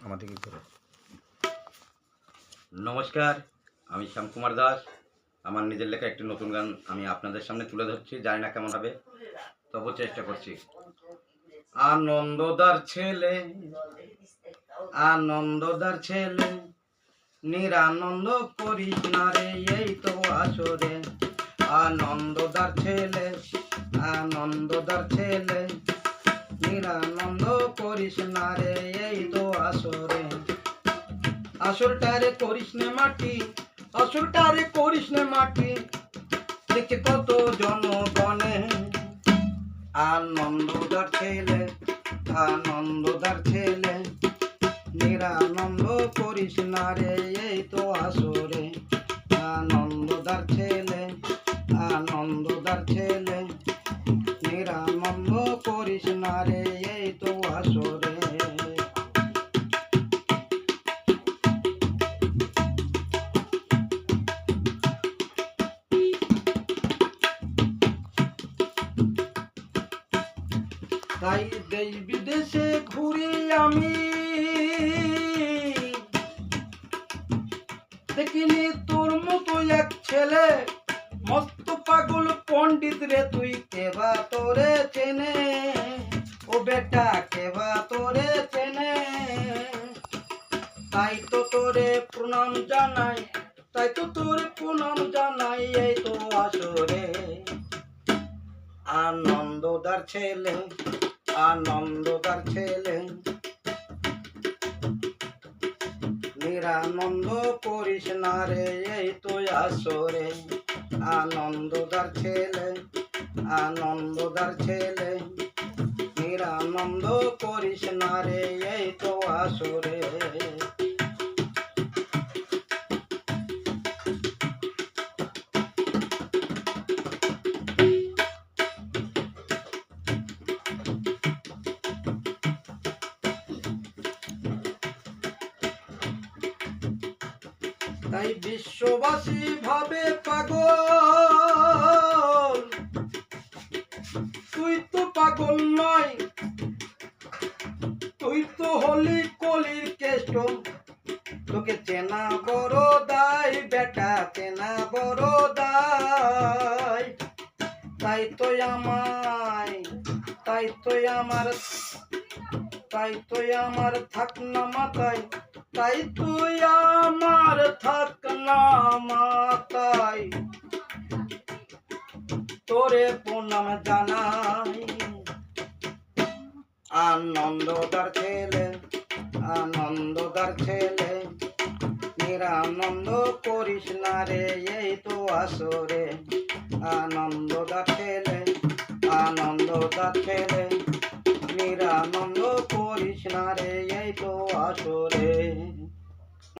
আমাদেরকে করে। নমস্কার, আমি শ্যামকুমার দাস। আমার নিজের লেখা একটি নতুন গান আমি আপনাদের সামনে তুলে ধরছি। জানি না কেমন হবে, তবু চেষ্টা করছি। আনন্দদার ছেলে, আনন্দদার ছেলে, নিরানন্দ করিস না রে এই তো আসরে। আনন্দদার ছেলে, আনন্দদার ছেলে, নিরানন্দ করিস না রে এই তো আসরে। আসরটারে করিস নে মাটি, আসরটারে করিস নে মাটি, দেখে কত জনগণে। আনন্দদার ছেলে, আনন্দদার ছেলে, নিরানন্দ করিস না রে এই তো আসরে। আনন্দদার ছেলে, আনন্দদার ছেলে, নিরানন্দ করিস না রে এই তো আসরে। তাই দেশ বিদেশে ঘুরি আমি, দেখিনি তোর মতো এক ছেলে। মস্ত পাগল পণ্ডিত রে তুই, কেবা তোরে চেনে, ও বেটা কেবা তোরে চেনে। তাই তো তোরে প্রণাম জানাই, তাই তো তোরে প্রণাম জানাই এই তো আসরে। আনন্দদার ছেলে, আনন্দদার ছেলে, নিরানন্দ করিস না রে এই তো আসরে। আনন্দদার ছেলে, আনন্দদার ছেলে, নিরানন্দ করিস না রে এই তো আসরে। তাই বিশ্ববাসী ভাবে পাগল, তুই তো পাগল নয়, তুই তো হলি কলির কেষ্ট। তোকে চেনা বড় দায় বেটা, চেনা বড় দায়। তাই তো আমায়, তাই তো আমার, তাই তো আমার থাক না মাথায়, তাই তুই আমার থাক না মাথায়। তোরে প্রণাম জানাই। আনন্দদার ছেলে, আনন্দদার ছেলে, নিরানন্দ করিস না রে এই তো আসরে। আনন্দদার ছেলে, আনন্দদার ছেলে, নিরানন্দ করিস না রে এই তো আসরে।